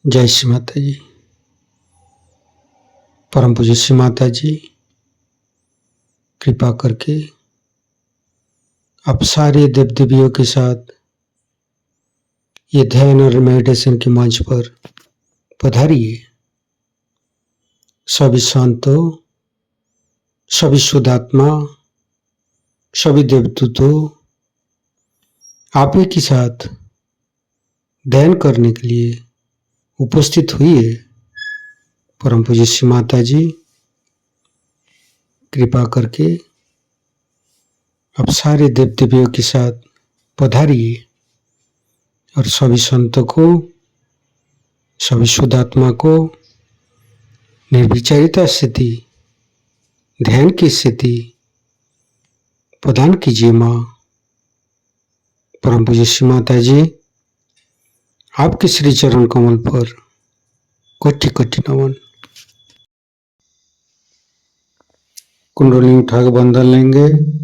जय श्री माता जी। परम पूज्य श्री माता जी, कृपा करके आप सारे देव देवियों के साथ ये ध्यान और मेडिटेशन के मंच पर पधारिए। सभी संतों, सभी शुद्धात्मा, सभी देवदूतों, आप ही के साथ ध्यान करने के लिए उपस्थित हुई है। परम पूज्य श्री माता जी, कृपा करके आप सारे देव देवियों के साथ पधारिए और सभी संतों को, सभी शुद्धात्मा को निर्विचारिता स्थिति, ध्यान की स्थिति प्रदान कीजिए। माँ परम पूज्य श्री माता जी, आपके श्री चरण कमल पर कोटि कोटि नमन। कुंडली उठाकर बंधन लेंगे।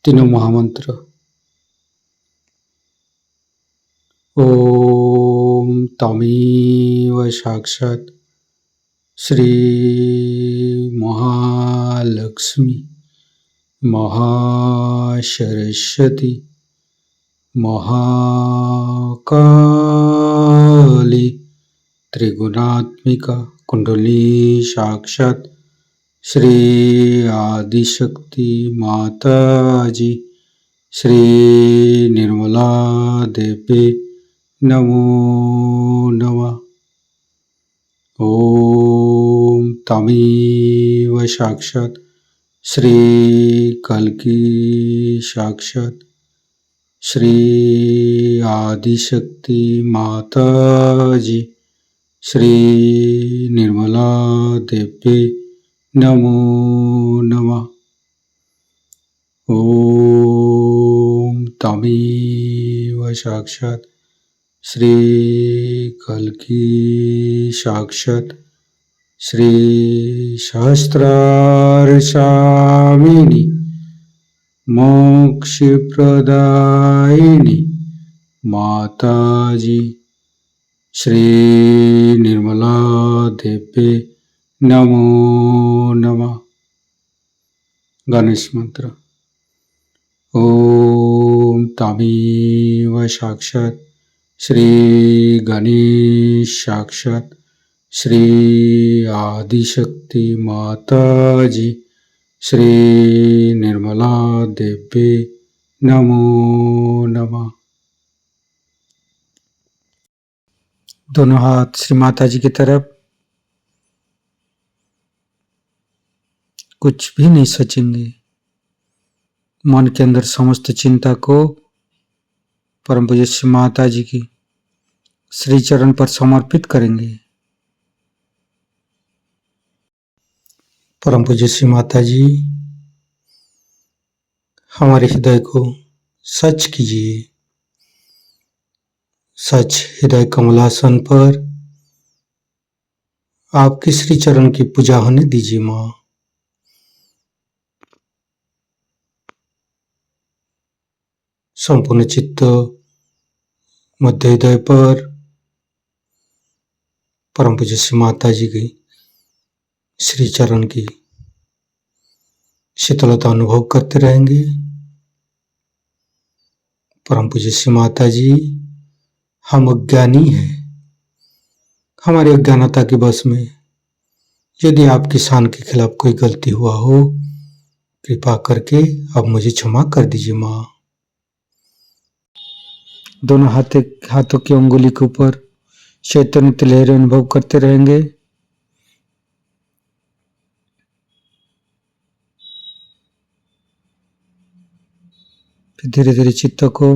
तीनों महामंत्र। ओम तमेव साक्षात् श्री महालक्ष्मी महासरस्वती महाकाली त्रिगुणात्मिका कुंडली साक्षात् श्री आदिशक्ति माता जी श्री निर्मला देवी नमो नमः। ओम तमेव साक्षात् श्री कल्की साक्षात् श्री आदिशक्ति माता जी श्री निर्मला देवी नमो नमः। ओम तमेव साक्षात् श्री कल्की साक्षात् श्री सहस्रार स्वामिनी मोक्ष प्रदायिनी माता जी श्री निर्मला देवी नमो नमः। गणेश मंत्र। ओम तमेव साक्षात् श्री गणेश साक्षात् श्री आदिशक्ति माता जी श्री निर्मला देवी नमो नमः। दोनों हाथ श्री माता जी की तरफ। कुछ भी नहीं सोचेंगे। मन के अंदर समस्त चिंता को परम पूज्य श्री माता जी की श्री चरण पर समर्पित करेंगे। परम पूज्य श्री माता जी, हमारे हृदय को सच कीजिए। सच हृदय कमलासन पर आपके श्री चरण की पूजा होने दीजिए। माँ संपूर्ण चित्त मध्य हृदय पर परम पूज्य श्री माता जी की श्री चरण की शीतलता अनुभव करते रहेंगे। परम पूज्य श्री माता जी, हम अज्ञानी हैं। हमारी अज्ञानता के वश में यदि आपकी शान के खिलाफ कोई गलती हुआ हो, कृपा करके अब मुझे क्षमा कर दीजिए। माँ दोनों हाथों की अंगुली के ऊपर चैतन्य लहरें अनुभव करते रहेंगे। फिर धीरे धीरे चित्त को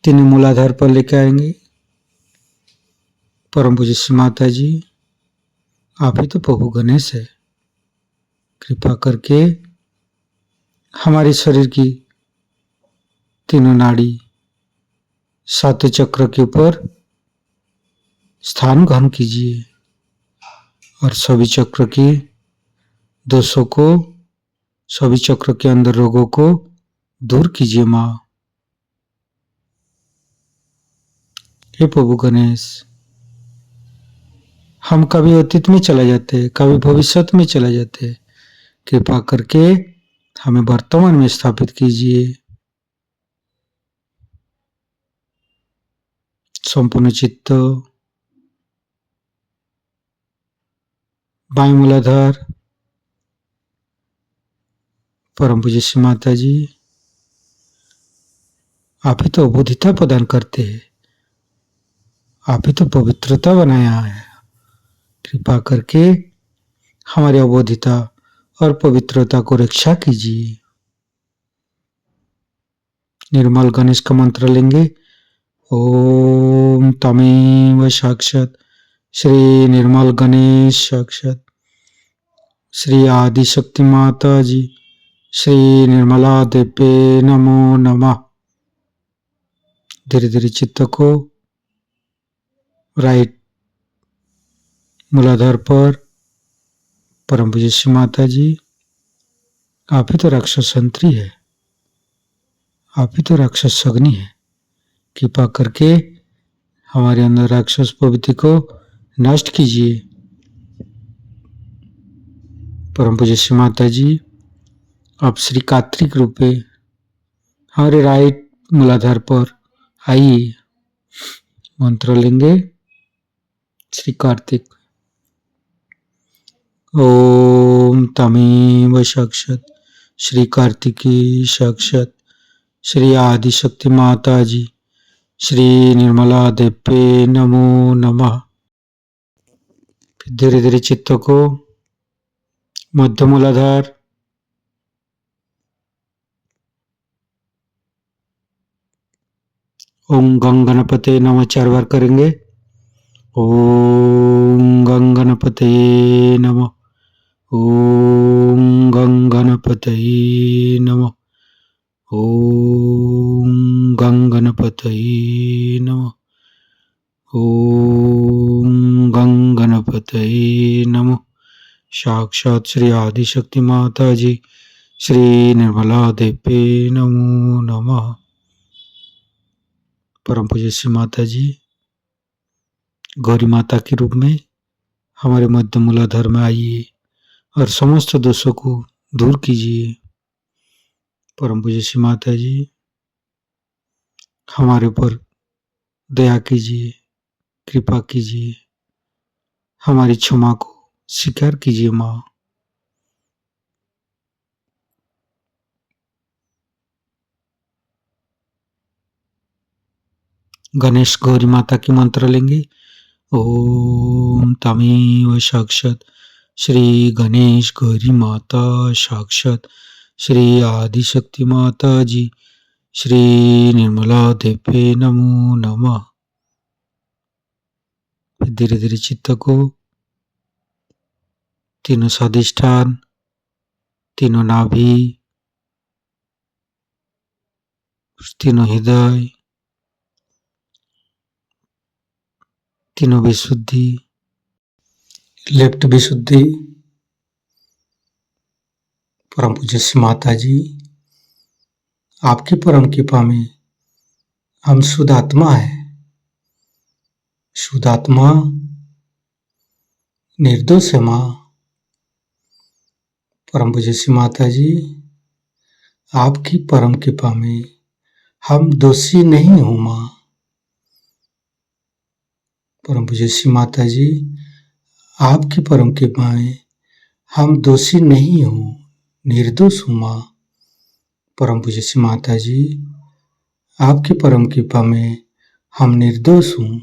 तीनों मूलाधार पर लेकर आएंगे। परम पूज्य श्री माता जी, आप ही तो प्रभु गणेश है। कृपा करके हमारे शरीर की तीनों नाड़ी सातों चक्र के ऊपर स्थान ग्रहण कीजिए और सभी चक्र के दोषों को, सभी चक्र के अंदर रोगों को दूर कीजिए माँ। हे प्रभु गणेश, हम कभी अतीत में चले जाते, कभी भविष्य में चले जाते, कृपा करके हमें वर्तमान में स्थापित कीजिए। संपूर्ण चित्त, बाएं मूलाधार, परम पूज्य श्री माता जी, आप ही तो अबोधिता प्रदान करते हैं, आप ही तो पवित्रता बनाया है। कृपा करके हमारी अबोधिता और पवित्रता को रक्षा कीजिए। निर्मल गणेश का मंत्र लेंगे। ओम तमेव साक्षात श्री निर्मल गणेश साक्षात श्री आदिशक्ति माता जी श्री निर्मला देवे नमो नमः। धीरे धीरे चित्त को राइट मूलाधार पर, परम पूज्य श्री माता जी, आप ही तो राक्षस संतरी है, आप ही तो राक्षस अग्नि है। कृपा करके हमारे अंदर राक्षस प्रवृत्ति को नष्ट कीजिए। परम पूज्य श्री माता जी, आप श्री कार्तिक रूपे हमारे राइट मूलाधार पर आइए। मंत्र लेंगे। श्री कार्तिक। ओम तमेव साक्षात श्री कार्तिकी साक्षात श्री आदिशक्ति माता जी श्री निर्मला देवे नमो नमः। धीरे धीरे चित्त को मध्य मूलाधार, ओम गंग गणपते नमः 4 बार करेंगे। ओम गंग गणपते नमः, ओम गंग गणपते नमः, ओम गंग गणपते नमः, ओम गंग गणपते नमः। साक्षात श्री आदिशक्ति माता जी श्री निर्मला देवे नमो नमः। परम पूज्य श्री माता जी, गौरी माता के रूप में हमारे मध्य मूलाधार में आइए और समस्त दोषों को दूर कीजिए। परम पूज्य श्री माता जी, हमारे ऊपर दया कीजिए, कृपा कीजिए, हमारी क्षमा को स्वीकार कीजिए माँ। गणेश गौरी माता की मंत्र लेंगे। ओम तमेव साक्षात श्री गणेश गौरी माता साक्षात श्री आदिशक्ति माता जी श्री निर्मला देवे नमो नमः। धीरे धीरे चित्त को तीनों स्वादिष्ठान, तीनों नाभि, तीनों हृदय, तीनों विशुद्धि, लेफ्ट विशुद्धि, परम पूज्य श्री माता जी, आपकी परम कृपा में हम शुद्ध आत्मा है। शुद्ध आत्मा निर्दोष है माँ। परम पूज्य श्री माता जी, आपकी परम कृपा में हम दोषी नहीं हूँ माँ। परम पूज्य श्री माता जी, आपकी परम कृपा में हम दोषी नहीं हूँ, निर्दोष हूँ माँ। परम पूज्य श्री माता जी, आपकी परम कृपा में हम निर्दोष हूँ।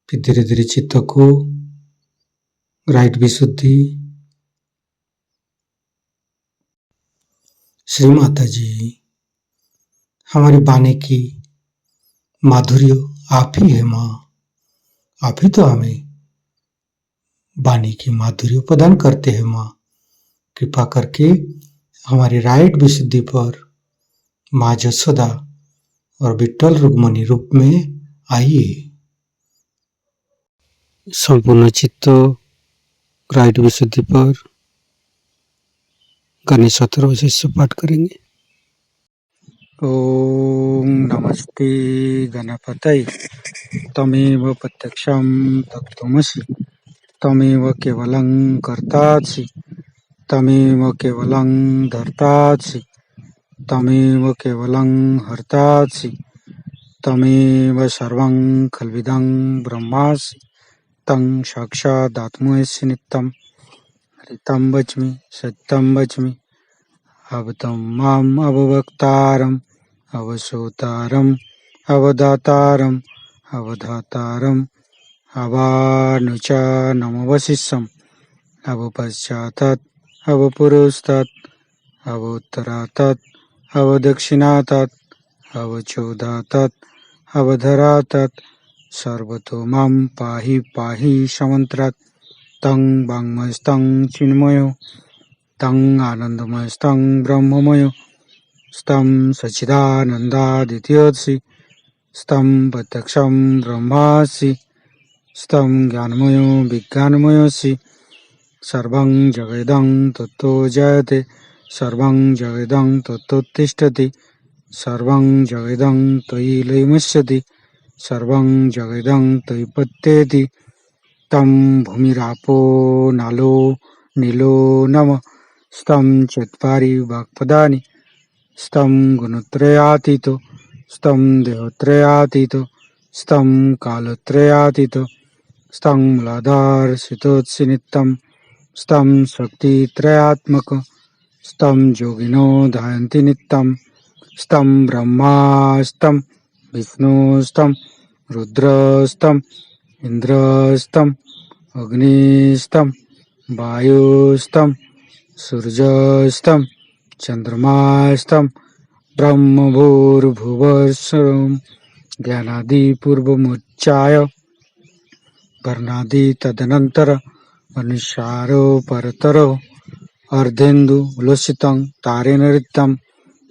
फिर धीरे धीरे चित्त को राइट विशुद्धि। श्री माता जी, हमारे बानी की माधुर्य आप ही है माँ। आप ही तो हमें वाणी की माधुर्य प्रदान करते हैं माँ। कृपा करके हमारी राइट विशुद्धि पर माँ जसोदा और विट्ठल रुक्मणी रूप में आइए। संपूर्ण चित्त राइट विशुद्धि पर गणेश अथर्वशीष से पाठ करेंगे। ओम नमस्ते गणपतये तमेव प्रत्यक्षं तत्त्वमसि तमेव केवलं कर्तासि तमेव केवलं धर्तासि तमेव केवलं हर्तासि तमेव सर्वं खल्विदं ब्रह्मासि तं साक्षादात्मसि नित्यं हरितं वच्मि सत्यं वच्मि अवतं माम् अववक्तारम् अवसोतारम् अवदातारम् अवधातारम् अवानुचानमवशिष्यम् अवपश्चातात् अवपुरस्तात् अवोत्तरातात् अवदक्षिणातात् अवचोदातात् अवधरातात् सर्वतो मां पाहि पाहि समन्त्रात् तं वाङ्मयस्तं चिन्मयो तं आनन्दमयस्तं ब्रह्ममयो स्तं सच्चिदानन्दादित्योऽसि स्तं प्रत्यक्षं ब्रह्मासि स्तं ज्ञानमयो विज्ञानमयोऽसि सर्वं जगदं तत्तो जयते सर्वं जगदं तत्तोत्तिष्ठति सर्वं जगदं त्वयि लयमस्यति सर्वं जगदं त्वयि पत्येति तं भूमिरापो नालो नीलो नमः स्तं चत्वारि वाक्पदानि स्तं गुणत्रयातीतो स्तं देहत्रयातीतो स्तं कालत्रयातीतो स्तं मूलाधारसितोत्सि नित्यं स्तं शक्तित्रयात्मक स्तं योगिनो ध्यायन्ति नित्यं स्तं ब्रह्मा स्तं विष्णु स्तं रुद्र स्तं इंद्र स्तं अग्नि स्तं वायु स्तं सूर्य स्तं चंद्रमा स्तं ब्रह्मभूर्भुवस्सुरं ज्ञानादि पूर्वमुच्चाय वर्णादि तदनंतर अनुसारो परतरो अर्धेन्दु उल्लसितं तारेण ऋतं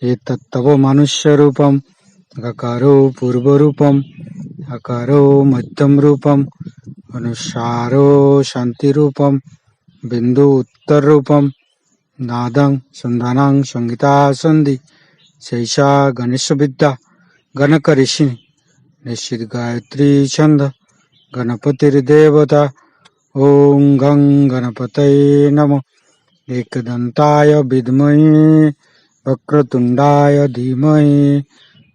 एतत्तव मनुष्यरूपं गकारो पूर्वरूपम् अकारो मध्यम रूपम् अनुसारो शांतिरूपम् बिंदु उत्तर रूपम् नादं संधानं संगीता संधि शैषा गणेश विद्या गणक ऋषि निश्चित गायत्री छंद गणपतिर्देवता ओं गं गणपतये नमः एकदंताय विद्महे वक्रतुंडाय धीमहि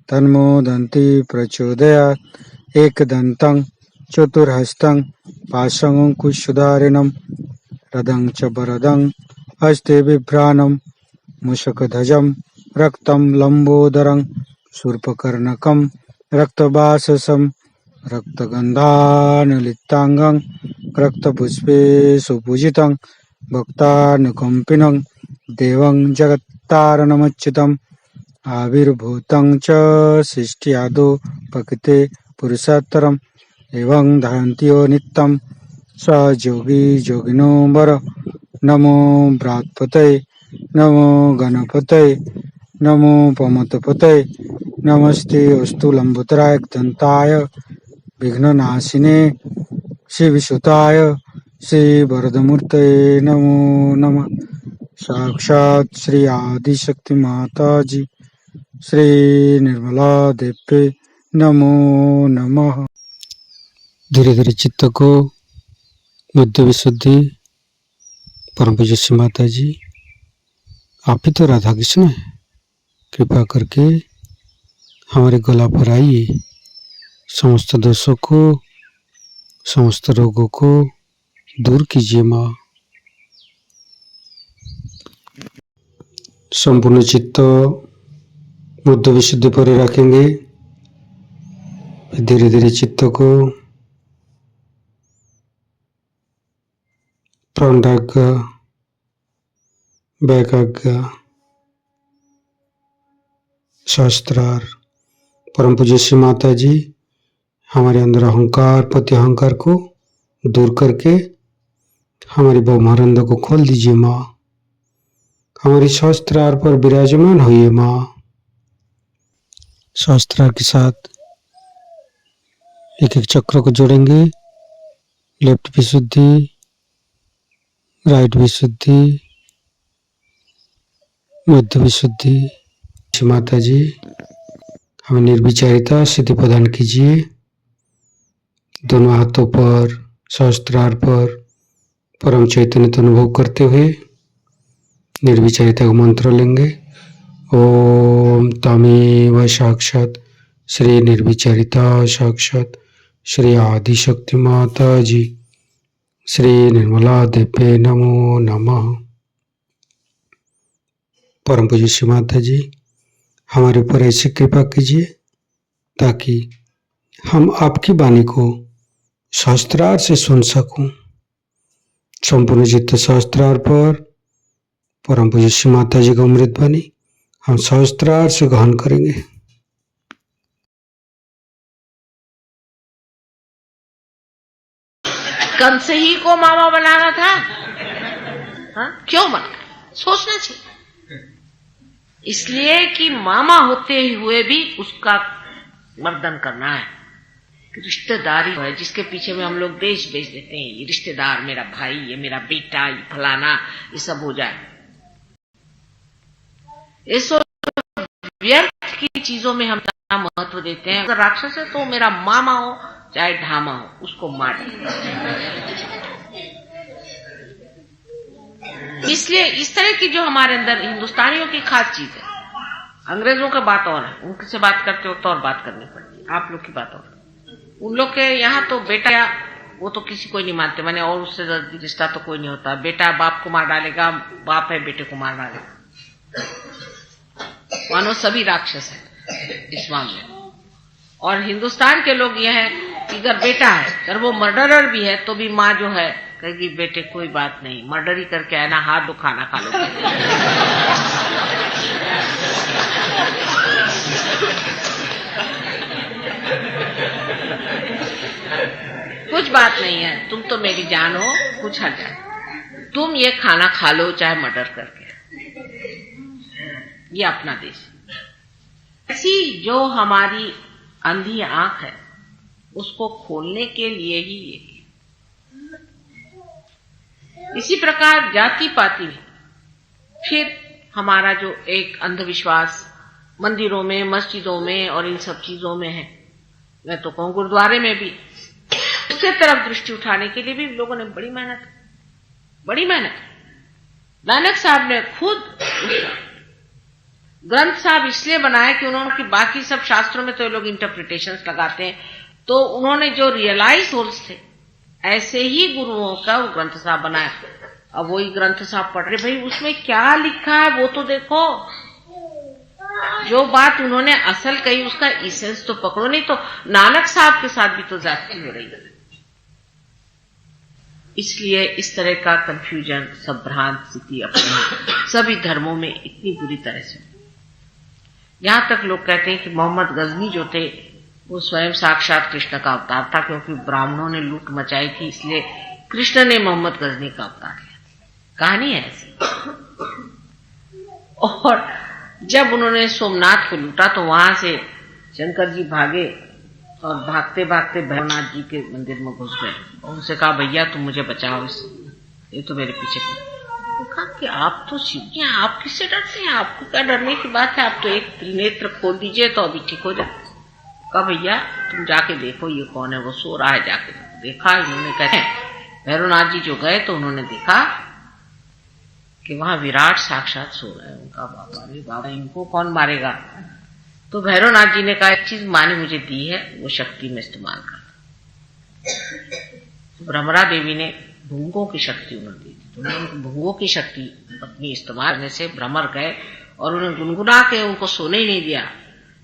तन्नो दन्ति प्रचोदयात् एकदन्तं चतुर्हस्तं पाशमङ्कुशधारिणं रदं च वरदं हस्ते बिभ्राणं मूषकध्वजं रक्तं लम्बोदरं शूर्पकर्णकं रक्तवाससं रक्तगन्धानुलिप्ताङ्गं रक्तपुष्पे सुपूजितं भक्तानुकम्पिनं देवं जगत्तारणमच्युतम् आविर्भूतं च सृष्ट्यादौ प्रकृते पुरुषोत्तरम् एवं ध्यायन्ति नित्यं स योगी योगिनो वर नमो बृहत्पतये नमो गणपतये नमो पमतपतये नमस्ते अस्तु लंबोदराय दंताय विघ्ननाशिने शिवसुताय श्री वरदमूर्तये नमो नमः। साक्षात् श्री आदिशक्ति माता जी श्री निर्मला देवी नमो नमः। धीरे धीरे चित्त को मध्य विशुद्धि परम पूज्य श्री माता जी आप ही तो राधा कृष्ण है। कृपा करके हमारे गला पर आइए, समस्त दोषों को समस्त रोगों को दूर कीजिए माँ। संपूर्ण चित्त बुद्ध विशुद्धि पर रखेंगे। धीरे धीरे चित्त को प्राणाग्र वैकाग्र शास्त्रार परम पूज्य श्री माता जी हमारे अंदर अहंकार प्रति अहंकार को दूर करके हमारी ब्रह्मानंद को खोल दीजिए माँ। हमारी सहस्त्रार पर विराजमान होइए माँ। सहस्त्रार के साथ एक एक चक्र को जोड़ेंगे। लेफ्ट विशुद्धि, राइट विशुद्धि, मध्य विशुद्धि। माता जी हमें निर्विचारिता सिद्धि प्रदान कीजिए। दोनों हाथों पर सहस्त्रार पर परम चैतन्य का अनुभव करते हुए निर्विचारिता का मंत्र लेंगे। ओम तमेव साक्षात श्री निर्विचारिता साक्षात श्री आदिशक्ति माता जी श्री निर्मला देवे नमो नमः। परम पूज्य श्री माता जी हमारे ऊपर ऐसी कृपा कीजिए ताकि हम आपकी वाणी को सहस्त्रार से सुन सकूं। संपूर्ण चित्त सहस्त्रार पर परम पूज्य श्री माता जी का अमृत वाणी हम सहस्त्रार से ग्रहण करेंगे। कंस ही को मामा बनाना था। हाँ? क्यों बना? सोचना चाहिए। इसलिए कि मामा होते हुए भी उसका मर्दन करना है। रिश्तेदारी है जिसके पीछे में हम लोग देश बेच देते हैं। ये रिश्तेदार, मेरा भाई, ये मेरा बेटा, ये फलाना, ये सब हो जाए। ये सब व्यर्थ की चीजों में हम महत्व देते हैं। अगर राक्षस है तो मेरा मामा हो चाहे ढामा हो, उसको मार। इसलिए इस तरह की जो हमारे अंदर हिंदुस्तानियों की खास चीज है। अंग्रेजों का बात और है, उनसे बात करते वक्त और बात करनी पड़ती है। आप लोग की बात और उन लोग के यहाँ तो बेटा वो तो किसी को नहीं मानते, माने और उससे रिश्ता तो कोई नहीं होता। बेटा बाप को मार डालेगा, बाप है बेटे को मार डालेगा। मानो सभी राक्षस है इस मामले। और हिंदुस्तान के लोग यह है कि अगर बेटा है, अगर वो मर्डरर भी है तो भी माँ जो है कहेगी बेटे कोई बात नहीं, मर्डर ही करके आए ना, हाथ दो खाना खा लो। कुछ बात नहीं है, तुम तो मेरी जान हो, कुछ हट जाए, तुम ये खाना खा लो चाहे मर्डर करके। ये अपना देश। ऐसी जो हमारी अंधी आंख है उसको खोलने के लिए ही ये। इसी प्रकार जाति पाति में फिर हमारा जो एक अंधविश्वास मंदिरों में, मस्जिदों में और इन सब चीजों में है, मैं तो कहूं गुरुद्वारे में भी, उसके तरफ दृष्टि उठाने के लिए भी लोगों ने बड़ी मेहनत। नानक साहब ने खुद ग्रंथ साहब इसलिए बनाया कि उन्होंने कि बाकी सब शास्त्रों में तो ये लोग इंटरप्रिटेशंस लगाते हैं, तो उन्होंने जो रियलाइज होल्स थे ऐसे ही गुरुओं का वो ग्रंथ साहब बनाया। अब वही ग्रंथ साहब पढ़ रहे, भाई उसमें क्या लिखा है वो तो देखो। जो बात उन्होंने असल कही उसका इसेंस तो पकड़ो, नहीं तो नानक साहब के साथ भी तो जाती हो रही है। इसलिए इस तरह का कंफ्यूजन, संभ्रांत स्थिति अपने सभी धर्मों में इतनी बुरी तरह से। यहां तक लोग कहते हैं कि मोहम्मद गजनी जो थे वो स्वयं साक्षात कृष्ण का अवतार था, क्योंकि ब्राह्मणों ने लूट मचाई थी, इसलिए कृष्ण ने मोहम्मद गजनी का अवतार लिया। कहानी है ऐसी। और जब उन्होंने सोमनाथ को लूटा तो वहां से शंकर जी भागे और भागते भागते भैरवनाथ जी के मंदिर में घुस गए और उनसे कहा भैया तुम मुझे बचाओ, इससे ये तो मेरे पीछे। कहा कि आप तो शिव जी हैं, आप किससे डरते हैं, आपको क्या डरने की बात है, आप तो एक त्रिनेत्र खोल दीजिए तो अभी ठीक हो जाए। कहा भैया तुम जाके देखो ये कौन है, वो सो रहा है, जाके देखा। इन्होंने कहते भैरवनाथ जी जो गए तो उन्होंने देखा कि वहां विराट साक्षात सो रहा है। उनका बाबा, अरे बाबा इनको कौन मारेगा। तो भैरवनाथ जी ने कहा एक चीज माँ ने मुझे दी है, वो शक्ति में इस्तेमाल कर। भ्रमरा देवी ने भूंगों की शक्ति उन्होंने दी थी, तो उन्होंने भूंगों की शक्ति अपनी इस्तेमाल करने से भ्रमर गए और उन्हें गुनगुना के उनको सोने ही नहीं दिया।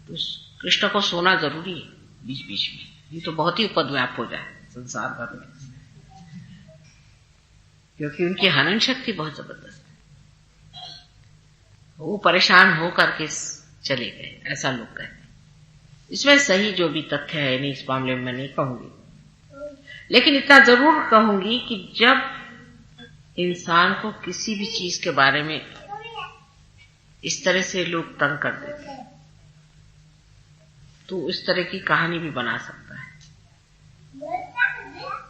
तो कृष्ण को सोना जरूरी है बीच बीच में, ये तो बहुत ही उपद्व्याप हो जाए संसार भर में, क्योंकि उनकी हनन शक्ति बहुत जबरदस्त है। वो परेशान हो करके चले गए, ऐसा लोग कहते हैं। इसमें सही जो भी तथ्य है नहीं, इस मामले में मैं नहीं कहूंगी, लेकिन इतना जरूर कहूंगी कि जब इंसान को किसी भी चीज के बारे में इस तरह से लोग तंग कर देते हैं तो इस तरह की कहानी भी बना सकता है।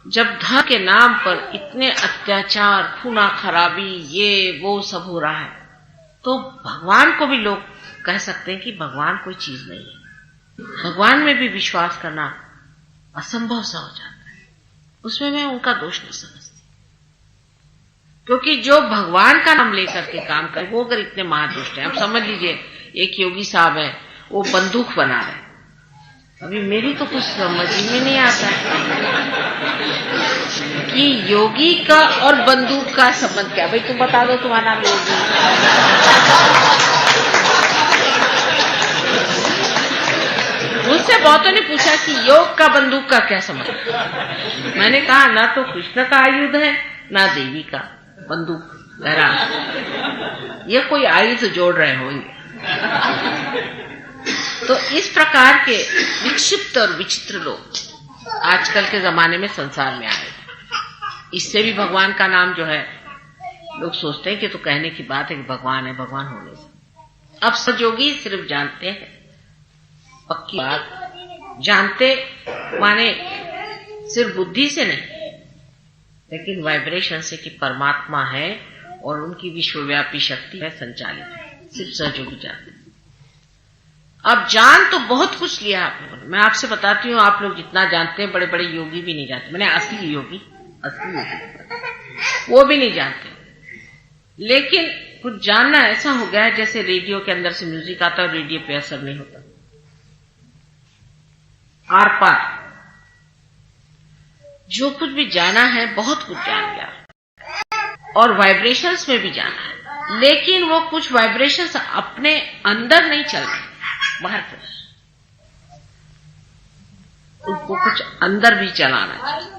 जब धर्म के नाम पर इतने अत्याचार, खूना खराबी, ये वो सब हो रहा है, तो भगवान को भी लोग कह सकते हैं कि भगवान कोई चीज नहीं है। भगवान में भी विश्वास करना असंभव सा हो जाता है। उसमें मैं उनका दोष नहीं समझती, क्योंकि जो भगवान का नाम लेकर के काम करे वो अगर इतने महादुष्ट हैं। अब समझ लीजिए एक योगी साहब है, वो बंदूक बना रहे हैं। अभी मेरी तो कुछ समझ में नहीं आता कि योगी का और बंदूक का संबंध क्या। भाई तुम बता दो, तुम्हारा नाम योगी। मुझसे बहुतों ने पूछा कि योग का बंदूक का क्या संबंध। मैंने कहा ना तो कृष्ण का आयुध है ना देवी का बंदूक। ये कोई आयुध जोड़ रहे हो। तो इस प्रकार के विक्षिप्त और विचित्र लोग आजकल के जमाने में संसार में आए। इससे भी भगवान का नाम जो है लोग सोचते हैं कि तो कहने की बात है कि भगवान है, भगवान होने से। अब सजोगी सिर्फ जानते हैं, पक्की बात जानते माने सिर्फ बुद्धि से नहीं, लेकिन वाइब्रेशन से कि परमात्मा है और उनकी विश्वव्यापी शक्ति है, संचालित है। सिर्फ सहयोगी जानते हैं। अब जान तो बहुत कुछ लिया आप लोगों ने। मैं आपसे बताती हूँ, आप लोग जितना जानते हैं बड़े बड़े योगी भी नहीं जानते। मैंने असली योगी वो भी नहीं जानते। लेकिन कुछ जानना ऐसा हो गया है जैसे रेडियो के अंदर से म्यूजिक आता है और रेडियो पे असर नहीं होता। आर पार जो कुछ भी जाना है बहुत कुछ जान गया और वाइब्रेशंस में भी जाना है, लेकिन वो कुछ वाइब्रेशंस अपने अंदर नहीं चल रहे, बाहर से उनको कुछ अंदर भी चलाना चाहिए।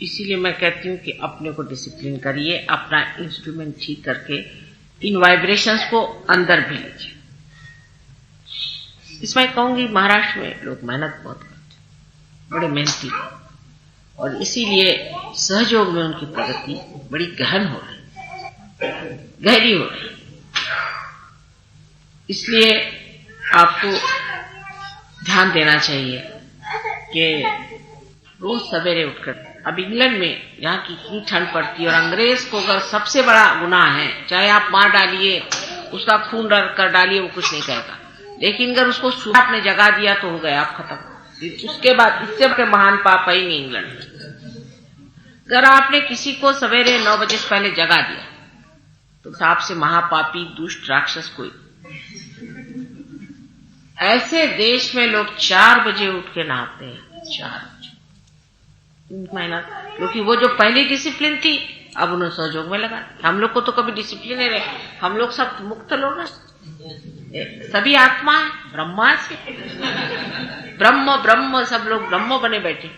इसीलिए मैं कहती हूं कि अपने को डिसिप्लिन करिए, अपना इंस्ट्रूमेंट ठीक करके इन वाइब्रेशंस को अंदर भी लीजिए। इसमें कहूंगी महाराष्ट्र में लोग मेहनत बहुत करते, बड़े मेहनती लोग, और इसीलिए सहयोग में उनकी प्रगति बड़ी गहन हो रही, गहरी हो रही। इसलिए आपको ध्यान देना चाहिए कि रोज सवेरे उठकर, अब इंग्लैंड में यहाँ की इतनी ठंड पड़ती है और अंग्रेज को अगर सबसे बड़ा गुनाह है, चाहे आप मार डालिए, उसका खून कर डालिए, वो कुछ नहीं कहेगा, लेकिन अगर उसको सुबह आपने जगा दिया तो हो गया, आप खत्म। उसके बाद इससे बड़े महान पाप है ही नहीं इंग्लैंड में। अगर आपने किसी को सवेरे 9 बजे से पहले जगा दिया तो साहब से महापापी दुष्ट राक्षस कोई। ऐसे देश में लोग 4 बजे उठ के नहाते हैं, 4 बजे मेहनत, क्योंकि वो जो पहली डिसिप्लिन थी अब उन्हें सहयोग में लगा। हम लोग को तो कभी डिसिप्लिन नहीं रहे, हम लोग सब मुक्त लोग हैं, सभी आत्मा है, ब्रह्मा से ब्रह्म ब्रह्म, सब लोग ब्रह्म बने बैठे।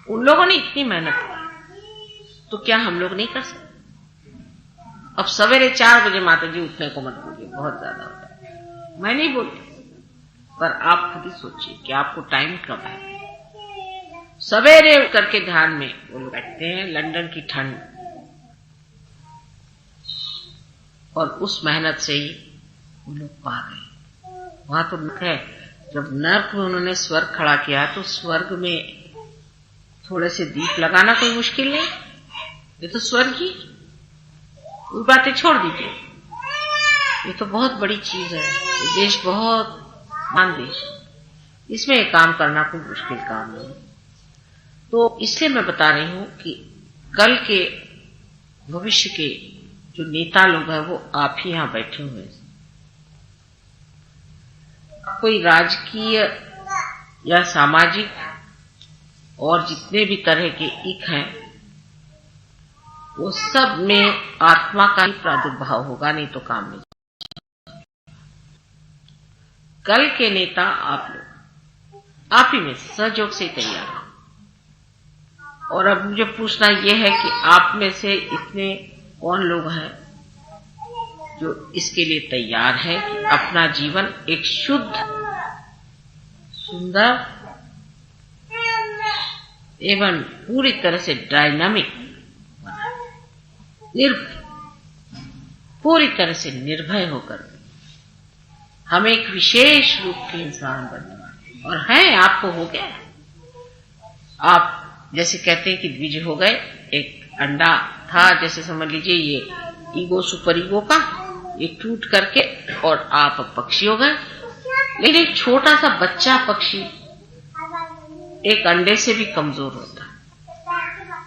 उन लोगों ने इतनी मेहनत, तो क्या हम लोग नहीं कर सकते? अब सवेरे 4 बजे माता जी उठने को मत बोलिए, बहुत ज्यादा होता है। मैं नहीं बोलती, पर आप खुद ही सोचिए कि आपको टाइम कब है। सवेरे उठ करके ध्यान में वो लोग बैठते हैं, लंदन की ठंड, और उस मेहनत से ही वो लोग पा गए। वहां तो नर्क है, जब नर्क में उन्होंने स्वर्ग खड़ा किया तो स्वर्ग में थोड़े से दीप लगाना कोई मुश्किल नहीं, ये तो स्वर्ग ही। वो बातें छोड़ दीजिए, ये तो बहुत बड़ी चीज है। ये देश बहुत महान देश, इसमें ये काम करना कोई मुश्किल काम नहीं। तो इसलिए मैं बता रही हूं कि कल के भविष्य के जो नेता लोग हैं वो आप ही यहां बैठे हुए हैं। कोई राजकीय या सामाजिक और जितने भी तरह के इक हैं वो सब में आत्मा का ही प्रादुर्भाव होगा, नहीं तो काम नहीं। कल के नेता आप लोग, आप ही में सहयोग से तैयार हो। और अब मुझे पूछना यह है कि आप में से इतने कौन लोग हैं जो इसके लिए तैयार हैं कि अपना जीवन एक शुद्ध सुंदर एवं पूरी तरह से डायनामिक, पूरी तरह से निर्भय होकर हम एक विशेष रूप के इंसान बनने और हैं। आपको हो गया, आप जैसे कहते हैं कि द्विज हो गए। एक अंडा था, जैसे समझ लीजिए ये ईगो सुपर ईगो का, ये टूट करके और आप पक्षी हो गए। लेकिन एक छोटा सा बच्चा पक्षी एक अंडे से भी कमजोर होता है,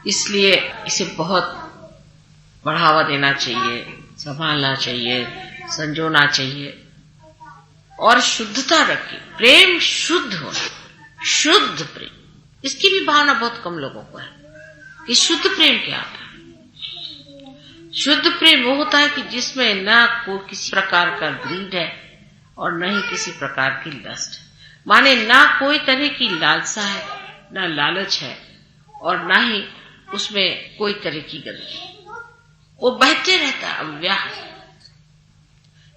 इसलिए इसे बहुत बढ़ावा देना चाहिए, संभालना चाहिए, संजोना चाहिए और शुद्धता रखिए। प्रेम शुद्ध हो, शुद्ध प्रेम, इसकी भी भावना बहुत कम लोगों को है कि शुद्ध प्रेम क्या होता है। शुद्ध प्रेम वो होता है कि जिसमें ना कोई किसी प्रकार का ग्रीड है और न ही किसी प्रकार की लस्ट है, माने ना कोई तरह की लालसा है, ना लालच है और ना ही उसमें कोई तरह की गंदगी, वो बहते रहता है अव्याह।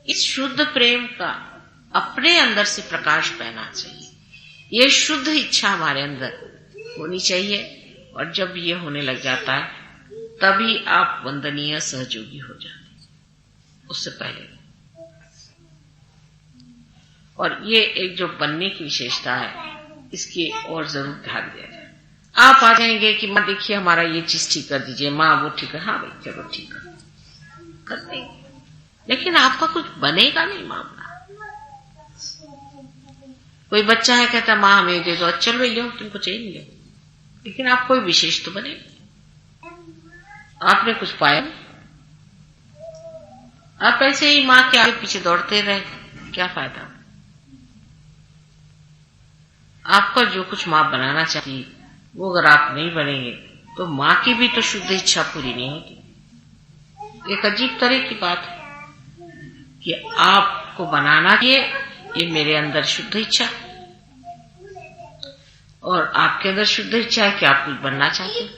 इस शुद्ध प्रेम का अपने अंदर से प्रकाश पैना चाहिए, ये शुद्ध इच्छा हमारे अंदर होनी चाहिए और जब ये होने लग जाता है तभी आप वंदनीय सहयोगी हो जाते, उससे पहले। और ये एक जो बनने की विशेषता है, इसकी और जरूर ध्यान दिया जाए। आप आ जाएंगे कि माँ देखिए हमारा ये चीज ठीक कर दीजिए, माँ वो ठीक है, हाँ भाई चलो ठीक कर देंगे, लेकिन आपका कुछ बनेगा नहीं मामला। कोई बच्चा है कहता माँ हमें दे दो, चलो लो तुमको चाहिए नहीं लो, लेकिन आप कोई विशेष तो बने, आपने कुछ पाया। आप ऐसे ही माँ के आगे पीछे दौड़ते रहे, क्या फायदा। आपका जो कुछ माँ बनाना चाहती वो अगर आप नहीं बनेंगे तो माँ की भी तो शुद्ध इच्छा पूरी नहीं होगी। एक अजीब तरह की बात है कि आपको बनाना चाहिए, ये मेरे अंदर शुद्ध इच्छा और आपके अंदर शुद्ध इच्छा है कि आप कुछ बनना चाहते हैं।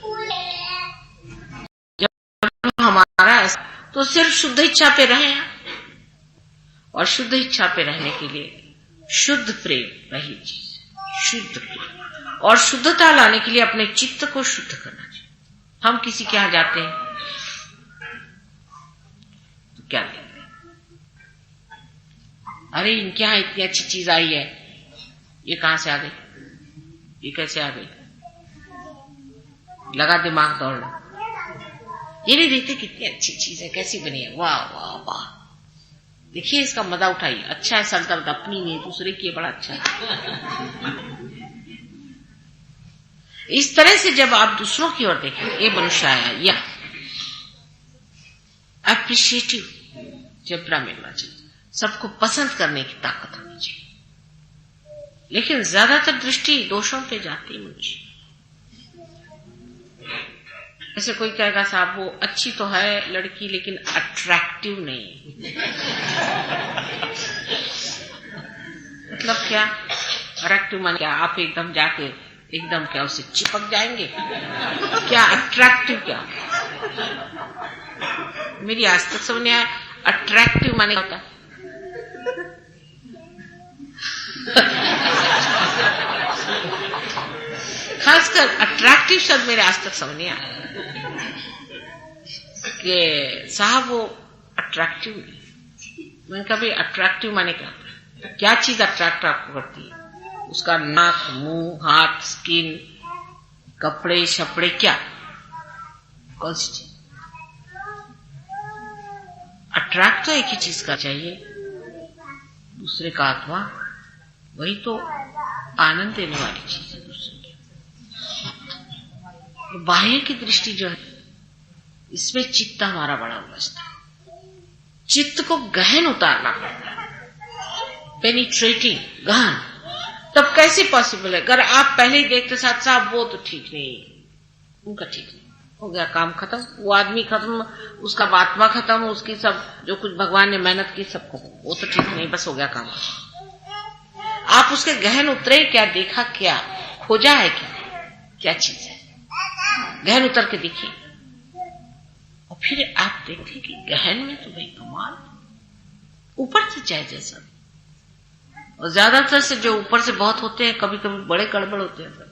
जब हमारा ऐसा तो सिर्फ शुद्ध इच्छा पे रहे हैं और शुद्ध इच्छा पे रहने के लिए शुद्ध प्रेम रही चीज, शुद्ध प्रेम और शुद्धता लाने के लिए अपने चित्त को शुद्ध करना चाहिए। हम किसी के यहां जाते हैं तो क्या कहते हैं, अरे इनके यहां इतनी अच्छी चीज आई है, ये कहां से आ गई, ये कैसे आ गई, लगा दिमाग दौड़ना। ये नहीं देखते कितनी अच्छी चीज है, कैसी बनी है, वाह वाह वाह, देखिए इसका मजा उठाइए, अच्छा है, सर दर्द अपनी नहीं दूसरे की, बड़ा अच्छा है। इस तरह से जब आप दूसरों की ओर देखें, ये मनुष्य आया, या अप्रिशिएटिव जबरा मिलना चाहिए, सबको पसंद करने की ताकत होनी चाहिए। लेकिन ज्यादातर दृष्टि दोषों पे जाती है मनुष्य। ऐसे कोई कहेगा साहब वो अच्छी तो है लड़की लेकिन अट्रैक्टिव नहीं, मतलब क्या अट्रैक्टिव माने क्या, आप एकदम जाके एकदम क्या उससे चिपक जाएंगे क्या, अट्रैक्टिव क्या, मेरी आज तक समझ नहीं आया अट्रैक्टिव माने क्या होता है। खासकर अट्रैक्टिव शब्द मेरे आज तक समझ नहीं आया कि साहब वो अट्रैक्टिव नहीं। मैंने कहा भाई अट्रैक्टिव माने क्या चीज अट्रैक्ट आपको करती है, उसका नाक, मुंह, हाथ, स्किन, कपड़े शपड़े, क्या कौन सी चीज अट्रैक्ट तो एक ही चीज का चाहिए, दूसरे का आत्मा, वही तो आनंद देने वाली चीज है दूसरे की। बाह्य की दृष्टि जो है इसमें चित्त हमारा बड़ा उलझता है, चित्त को गहन उतारना पड़ता है, पेनिट्रेटिंग, गहन। तब कैसे पॉसिबल है, अगर आप पहले ही देखते साथ साहब वो तो ठीक नहीं, उनका ठीक नहीं, हो गया काम खत्म, वो आदमी खत्म, उसका आत्मा खत्म, उसकी सब जो कुछ भगवान ने मेहनत की सब खत्म, वो तो ठीक नहीं, बस हो गया काम। आप उसके गहन उतरे, क्या देखा, क्या खोजा है, क्या चीज है, गहन उतर के देखिए और फिर आप देखते कि गहन में तो भाई कमाल, ऊपर से चाहे जैसा और ज्यादातर से जो ऊपर से बहुत होते हैं, कभी कभी बड़े गड़बड़ होते हैं।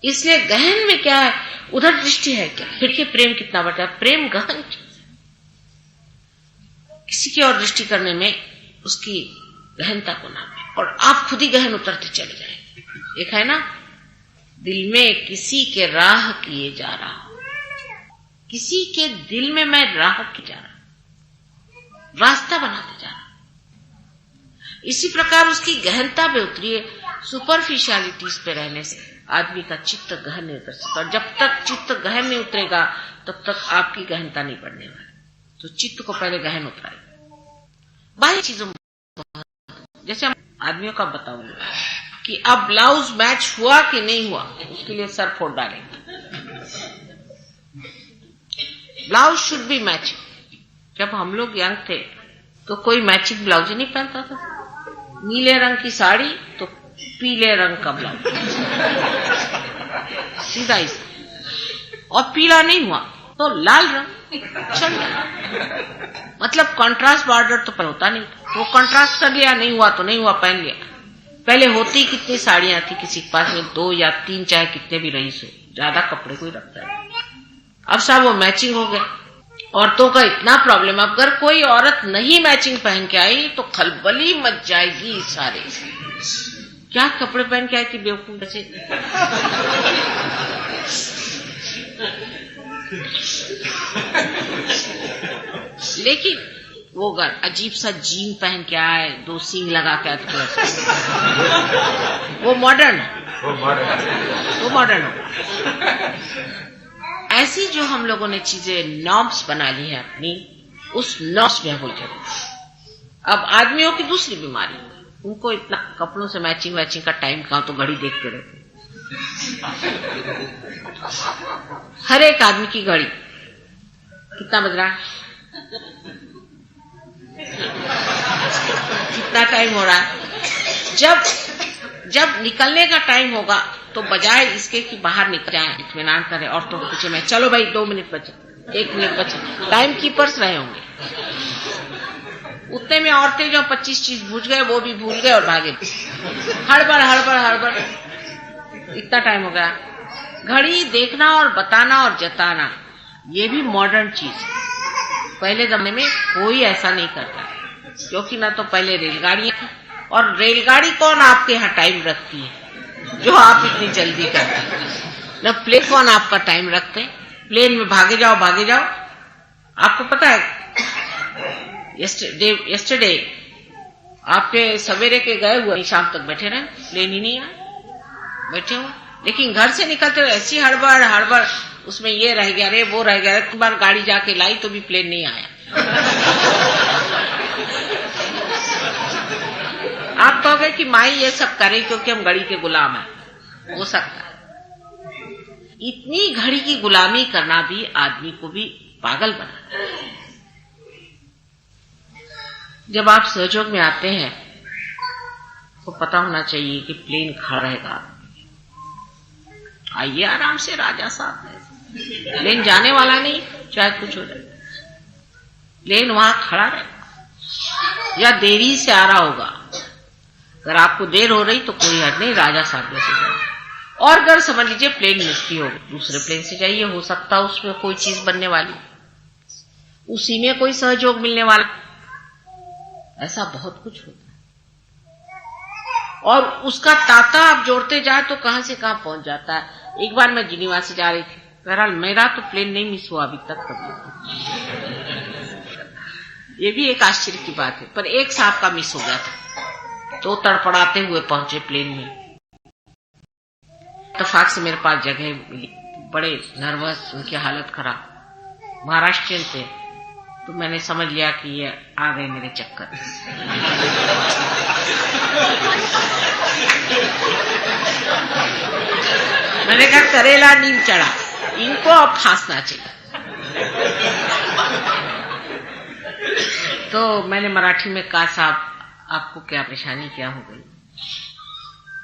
इसलिए गहन में क्या है, उधर दृष्टि है क्या। देखिए प्रेम कितना बड़ा है, प्रेम गहन चीज है। किसी की ओर दृष्टि करने में उसकी गहनता को नापे और आप खुद ही गहन उतरते चले जाएंगे। एक है ना, दिल में किसी के राह किए जा रहा हूं, किसी के दिल में मैं राह किए जा रहा हूं, रास्ता बनाते जा रहा हूं। इसी प्रकार उसकी गहनता पे उतरिए। सुपरफिशियलिटीज पे रहने से आदमी का चित्त गहन नहीं उतर सकता, और जब तक चित्त गहन नहीं उतरेगा तब तक आपकी गहनता नहीं बढ़ने वाली। तो चित्त को पहले गहन उतराए। बाह्य चीजों में जैसे हम आदमियों का बताऊंगा कि अब ब्लाउज मैच हुआ कि नहीं हुआ, उसके लिए सर फोड़ डालेंगे। Blouse should be matching. जब हम लोग यंग थे तो कोई मैचिंग ब्लाउज ही नहीं पहनता था। नीले रंग की साड़ी तो पीले रंग का ब्लाउज, सीधा इस, और पीला नहीं हुआ तो लाल रंग चल गया। मतलब कंट्रास्ट बॉर्डर तो पर होता नहीं, तो कंट्रास्ट कर लिया, नहीं हुआ तो नहीं हुआ, पहन लिया। पहले होती कितनी साड़ियां थी किसी के पास में, 2 या 3, चाहे कितने भी रईस हो, ज्यादा कपड़े कोई रखता है। अब सब वो मैचिंग हो गए। औरतों का इतना प्रॉब्लम, अगर कोई औरत नहीं मैचिंग पहन के आई तो खलबली मच जाएगी सारे। क्या कपड़े पहन के आई थी बेवकूफ जैसे। लेकिन वो अजीब सा जीन पहन के आए, 2 सींग लगा के आए, वो मॉडर्न हो। ऐसी जो हम लोगों ने चीजें नॉर्म्स बना ली है अपनी, उस नॉर्म्स में भूल जाते। अब आदमियों की दूसरी बीमारी, उनको इतना कपड़ों से मैचिंग का टाइम कहां, तो घड़ी देखते रहते। हर एक आदमी की घड़ी कितना बज रहा है, कितना टाइम हो रहा है। जब निकलने का टाइम होगा तो बजाय इसके कि बाहर निकल जाए, इत्मीनान करें, और तो पीछे में चलो भाई 2 मिनट बचे, 1 मिनट बचे, टाइम कीपर्स रहे होंगे। उतने में औरतें जो 25 चीज भूल गए, वो भी भूल गए और भागे। हड़बड़, इतना टाइम हो गया। घड़ी देखना और बताना और जताना, ये भी मॉडर्न चीज है। पहले जमाने में कोई ऐसा नहीं करता, क्योंकि ना तो पहले रेलगाड़ियां थी, और रेलगाड़ी कौन आपके यहाँ टाइम रखती है जो आप इतनी जल्दी करते हैं। न प्लेन कौन आपका टाइम रखते हैं। प्लेन में भागे जाओ। आपको पता है यस्टरडे आपके सवेरे के गए हुए शाम तक बैठे रहे, प्लेन ही नहीं आया, बैठे हो। लेकिन घर से निकलते हुए ऐसी हड़बड़, उसमें ये रह गया रे, वो रह गया। एक बार गाड़ी जाके लाई तो भी प्लेन नहीं आया। आप कहोगे कि माई ये सब करे क्योंकि हम घड़ी के गुलाम हैं, हो सकता है। इतनी घड़ी की गुलामी करना भी आदमी को भी पागल बनाता है। जब आप सहयोग में आते हैं तो पता होना चाहिए कि प्लेन खड़ा रहेगा। आइए आराम से, राजा साहब है, प्लेन जाने वाला नहीं, चाहे कुछ हो जाए, प्लेन वहां खड़ा रहेगा। या देरी से आ रहा होगा, अगर आपको देर हो रही तो कोई हद नहीं, राजा साहब जैसे जाए। और अगर समझ लीजिए प्लेन मिसती हो, दूसरे प्लेन से जाइए, हो सकता है उसमें कोई चीज बनने वाली, उसी में कोई सहयोग मिलने वाला। ऐसा बहुत कुछ होता है, और उसका तांता आप जोड़ते जाए तो कहां से कहां पहुंच जाता है। एक बार मैं जिनीवा से जा रही थी, बहरहाल मेरा तो प्लेन नहीं मिस हुआ अभी तक कभी, ये भी एक आश्चर्य की बात है। पर एक साहब का मिस हो गया था, तो तड़पड़ाते हुए पहुंचे प्लेन में। इत्तेफाक से मेरे पास जगह मिली, बड़े नर्वस, उनकी हालत खराब, महाराष्ट्रियन थे, तो मैंने समझ लिया कि ये आ गए मेरे चक्कर। मैंने कहा करेला नीम चढ़ा, इनको अब फांसना चाहिए। तो मैंने मराठी में कहा, साहब आपको क्या परेशानी, क्या हो गई?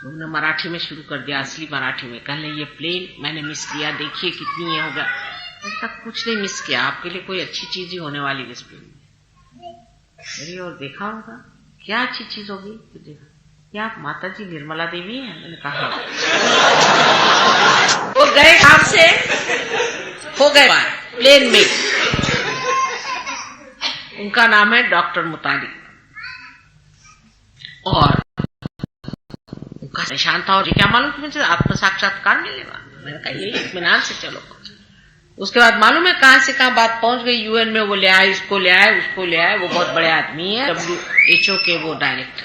तो उन्होंने मराठी में शुरू कर दिया, असली मराठी में। कहने ये प्लेन मैंने मिस किया, देखिए कितनी ये हो गया। मैंने कहा कुछ नहीं मिस किया, आपके लिए कोई अच्छी चीज ही होने वाली इस प्लेन में। मेरी और देखा होगा, क्या अच्छी चीज होगी। तो देखा, क्या आप माता जी निर्मला देवी हैं? मैंने कहा वो गए काम से, हो गए प्लेन में। उनका नाम है डॉक्टर मुतालिक और उनका निशान था। और क्या मालूम कि मुझे आत्म साक्षात्कार मिलेगा। मैंने कहा यही इत्मीनान से चलो। उसके बाद मालूम है कहां से कहां बात पहुंच गई। यूएन में वो ले आए, इसको ले आए, उसको ले आए। वो बहुत बड़े आदमी है, WHO के वो डायरेक्टर।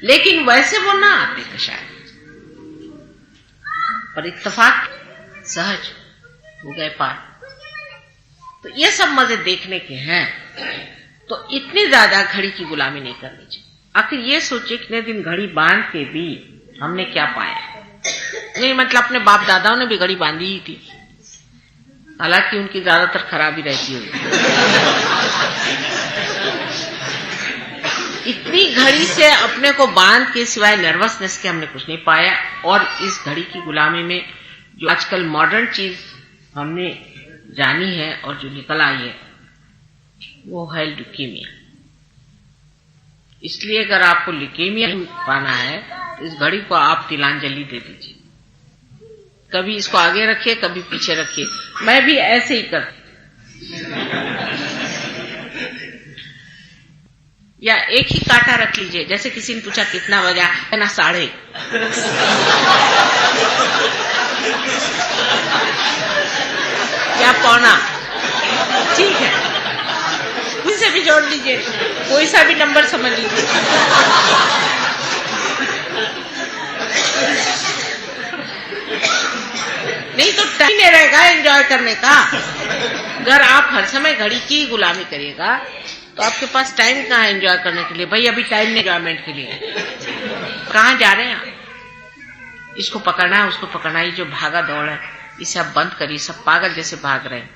लेकिन वैसे वो ना आते थे शायद, पर इत्तेफाक सहज हो गए पार। तो ये सब मजे देखने के हैं। तो इतनी ज्यादा घड़ी की गुलामी नहीं करनी चाहिए। आखिर ये सोचे कितने दिन घड़ी बांध के भी हमने क्या पाया। नहीं मतलब अपने बाप दादाओं ने भी घड़ी बांधी ही थी, हालांकि उनकी ज्यादातर खराबी रहती होगी। इतनी घड़ी से अपने को बांध के सिवाय नर्वसनेस के हमने कुछ नहीं पाया। और इस घड़ी की गुलामी में जो आजकल मॉडर्न चीज हमने जानी है और जो निकल आई है वो है ल्यूकेमिया। इसलिए अगर आपको ल्यूकेमिया पाना है तो इस घड़ी को आप तिलांजलि दे दीजिए। कभी इसको आगे रखिए, कभी पीछे रखिए। मैं भी ऐसे ही करती। या एक ही कांटा रख लीजिए। जैसे किसी ने पूछा कितना बजा, है ना 1:30 या 1:15, ठीक है, उसे भी जोड़ लीजिए, कोई सा भी नंबर समझ लीजिए। नहीं तो टाइम नहीं रहेगा एंजॉय करने का। अगर आप हर समय घड़ी की गुलामी करिएगा तो आपके पास टाइम कहाँ है एंजॉय करने के लिए। भाई अभी टाइम नहीं एंजॉयमेंट के लिए। कहाँ जा रहे हैं आप? इसको पकड़ना है, उसको पकड़ना है। ये जो भागा दौड़ है इसे आप बंद करिए। सब पागल जैसे भाग रहे हैं।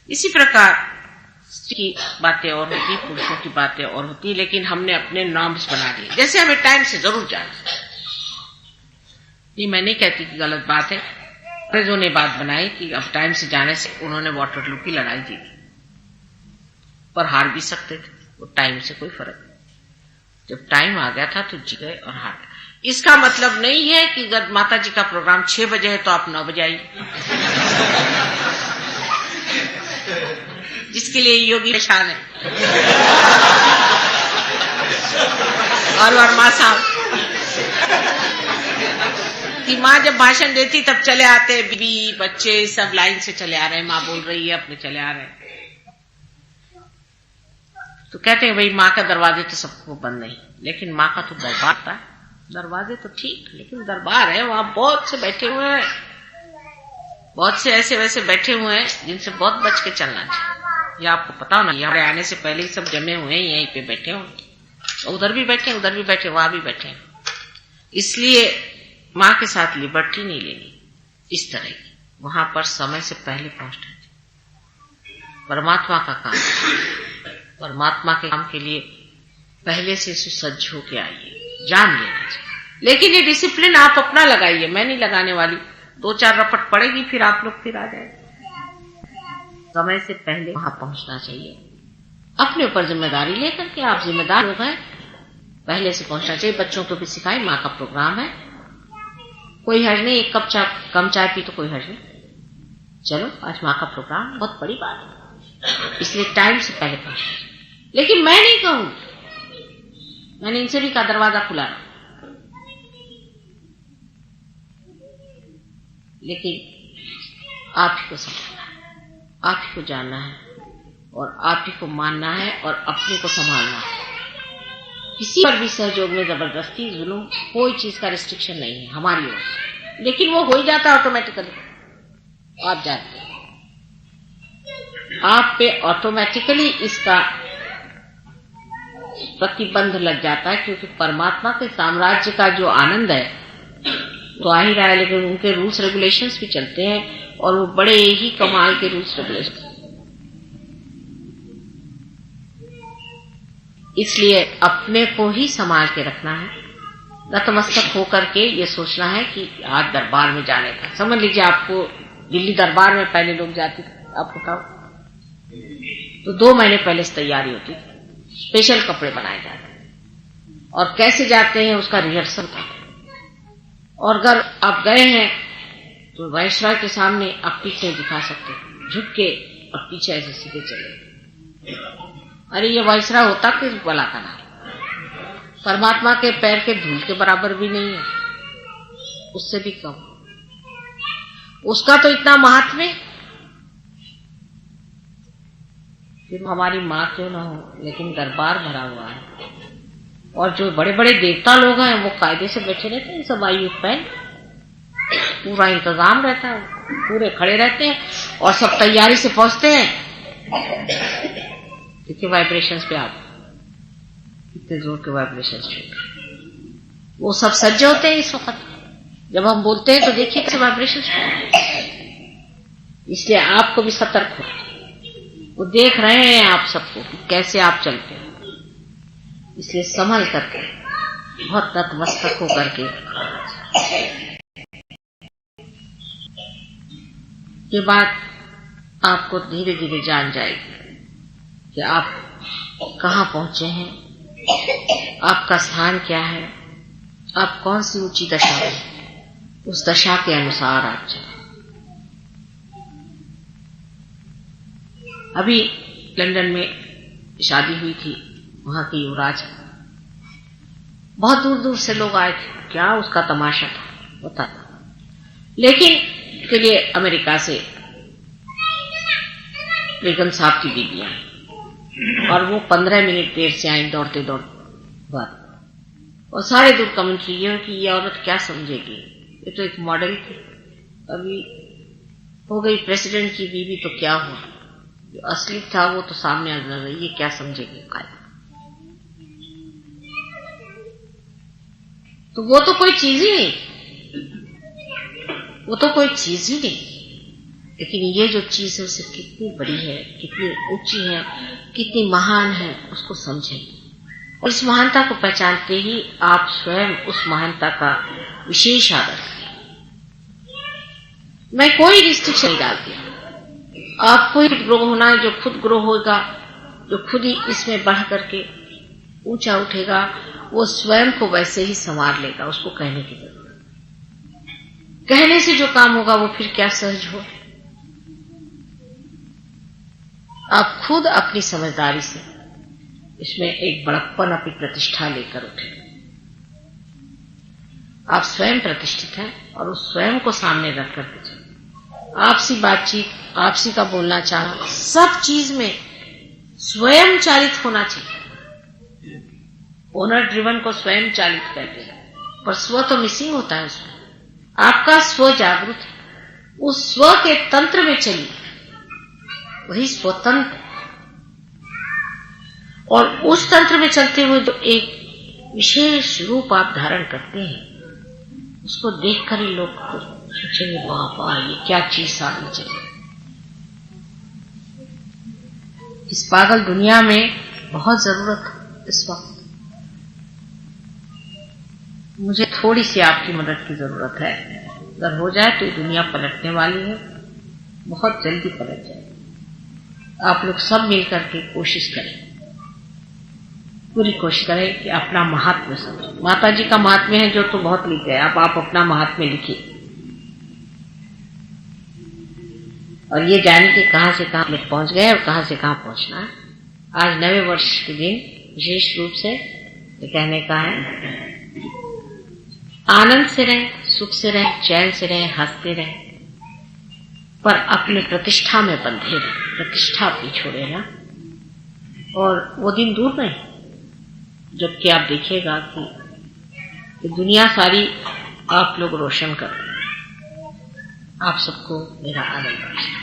इसी प्रकार की बातें और होती, पुरुषों की बातें और होती, लेकिन हमने अपने नॉर्म्स बना दिए। जैसे हमें टाइम से जरूर जाना। ये मैं नहीं कहती कि गलत बात है। अंग्रेजों ने बात बनाई कि अब टाइम से जाने से उन्होंने वाटरलू की लड़ाई जीती, पर हार भी सकते थे। वो टाइम से कोई फर्क नहीं। जब टाइम आ गया था तो जीत गए और हार गए। इसका मतलब नहीं है कि अगर माता जी का प्रोग्राम 6 बजे है तो आप 9 बजे आइए। जिसके लिए योगी परेशान है और वर्मा साहब कि माँ जब भाषण देती तब चले आते, बीबी बच्चे सब लाइन से चले आ रहे हैं, माँ बोल रही है अपने चले आ रहे हैं। तो कहते हैं भाई माँ का दरवाजे तो सबको बंद नहीं, लेकिन माँ का तो दरबार था। दरवाजे तो ठीक, लेकिन दरबार है, वहां बहुत से बैठे हुए हैं, बहुत से ऐसे वैसे बैठे हुए हैं जिनसे बहुत बच के चलना चाहिए। ये आपको पता होना, यहाँ आने से पहले ही सब जमे हुए हैं, यहीं पे बैठे हुए, उधर भी बैठे, उधर भी बैठे, वहां भी बैठे। इसलिए माँ के साथ लिबर्टी नहीं लेनी इस तरह की। वहां पर समय से पहले पहुंचना चाहिए। परमात्मा का काम, परमात्मा के काम के लिए पहले से सज्ज होके आइए, जान लेना चाहिए। लेकिन ये डिसिप्लिन आप अपना लगाइए, मैं नहीं लगाने वाली। 2-4 रपट पड़ेगी, फिर आप लोग फिर आ जाएंगे। समय से पहले वहां पहुंचना चाहिए। अपने ऊपर जिम्मेदारी लेकर के आप जिम्मेदार हो गए, पहले से पहुंचना चाहिए। बच्चों को भी सिखाए, माँ का प्रोग्राम है, कोई हर्ज नहीं। 1 कप कम चाय पी तो कोई हर्ज नहीं। चलो आज माँ का प्रोग्राम, बहुत बड़ी बात है, इसलिए टाइम से पहले पहुंचना। लेकिन मैं नहीं कहूंगी, मैंने इनसे भी कहा दरवाजा खुला रहा, लेकिन आप ही को समझना है, आप ही को जानना है और आप ही को मानना है और अपने को संभालना है। किसी पर भी सहयोग में जबरदस्ती जुल्म कोई चीज का रिस्ट्रिक्शन नहीं है हमारी ओर से, लेकिन वो हो ही जाता है ऑटोमेटिकली। आप जानते हैं आप पे ऑटोमेटिकली इसका प्रतिबंध लग जाता है, क्योंकि परमात्मा के साम्राज्य का जो आनंद है तो आ ही रहा है, लेकिन उनके रूल्स रेगुलेशंस भी चलते हैं और वो बड़े ही कमाल के रूल्स रेगुलेशंस। इसलिए अपने को ही संभाल के रखना है, नतमस्तक होकर के ये सोचना है कि आज दरबार में जाने का। समझ लीजिए आपको दिल्ली दरबार में पहले लोग जाते थे, आप बताओ तो 2 महीने पहले से तैयारी होती थी, स्पेशल कपड़े बनाए जाते हैं और कैसे जाते हैं उसका रिहर्सल था। और अगर आप गए हैं तो वायसराय के सामने आप पीठ नहीं दिखा सकते, झुक के और पीछे ऐसे सीधे चले। अरे ये वायसराय होता किस बला का नाम? परमात्मा के पैर के धूल के बराबर भी नहीं है, उससे भी कम। उसका तो इतना महात्म्य, फिर हमारी मां क्यों ना हो, लेकिन दरबार भरा हुआ है। और जो बड़े बड़े देवता लोग हैं वो कायदे से बैठे रहते हैं, सब आयु पहन, पूरा इंतजाम रहता है, पूरे खड़े रहते हैं और सब तैयारी से पहुंचते हैं। देखिए वाइब्रेशंस पे आप कितने जोर के वाइब्रेशंस, वो सब सज्ज होते हैं इस वक्त। जब हम बोलते हैं तो देखिए कैसे वाइब्रेशंस। इसलिए आपको भी सतर्क हो, वो देख रहे हैं आप सबको कि कैसे आप चलते हैं, इसलिए संभल करके बहुत नतमस्तक होकर के ये बात आपको धीरे धीरे जान जाएगी कि आप कहाँ पहुंचे हैं, आपका स्थान क्या है, आप कौन सी ऊंची दशा में, उस दशा के अनुसार आप चलें। अभी लंदन में शादी हुई थी, वहां के युवराज, बहुत दूर दूर से लोग आए थे, क्या उसका तमाशा था होता था। लेकिन के लिए अमेरिका से बेगम साहब की बीबियां, और वो 15 मिनट देर से आई दौड़ते दौड़ते बात, और सारे दूर कमेंट्री ये कि ये औरत क्या समझेगी, ये तो एक मॉडल थी, अभी हो गई प्रेसिडेंट की बीवी तो क्या हुआ, जो असली था वो तो सामने आ रहा है, ये क्या समझेगी कायदा। तो वो तो कोई चीज ही नहीं, वो तो कोई चीज ही नहीं, लेकिन ये जो चीज है उसे कितनी बड़ी है, कितनी ऊंची है, कितनी महान है, उसको समझें। और इस महानता को पहचानते ही आप स्वयं उस महानता का विशेष आदर करें। मैं कोई रिस्ट्रिक्शन नहीं डालती, आपको ही ग्रो होना है, जो खुद ग्रो होगा, जो खुद ही इसमें बढ़ करके ऊंचा उठेगा, वो स्वयं को वैसे ही संवार लेगा, उसको कहने की जरूरत। कहने से जो काम होगा वो फिर क्या सहज हो। आप खुद अपनी समझदारी से इसमें एक बड़प्पन, अपनी प्रतिष्ठा लेकर उठे। आप स्वयं प्रतिष्ठित हैं और उस स्वयं को सामने रख कर के आपसी बातचीत, आपसी का बोलना चाहना, सब चीज में स्वयं चालित होना चाहिए। ओनर ड्रिवन को स्वयं चालित कहते हैं, पर स्व तो मिसिंग होता है उसमें। आपका स्व जागरूक है, उस स्व के तंत्र में चलिए, वही स्वतंत्र। और उस तंत्र में चलते हुए जो एक विशेष रूप आप धारण करते हैं, उसको देखकर ही लोग सोचेंगे वाह ये क्या चीज सामने चली। इस पागल दुनिया में बहुत जरूरत है इस वक्त। मुझे थोड़ी सी आपकी मदद की जरूरत है, अगर हो जाए तो ये दुनिया पलटने वाली है, बहुत जल्दी पलट जाए। आप लोग सब मिलकर के कोशिश करें, पूरी कोशिश करें कि अपना महात्म्य समझें। माता जी का महात्म्य है जो तो बहुत लिख गए, अब आप अपना महात्म्य लिखिए और ये जाने कि कहां से कहां लोग पहुंच गए और कहां से कहां पहुंचना है। आज नए वर्ष के दिन विशेष रूप से ये कहने का है, आनंद से रहें, सुख से रहें, चैन से रहें, हंसते रहें, पर अपने प्रतिष्ठा में बंधे रहें, प्रतिष्ठा अपनी छोड़े ना। और वो दिन दूर नहीं जबकि आप देखिएगा कि दुनिया सारी आप लोग रोशन कर रहे हैं। आप सबको मेरा आनंद बख्शे।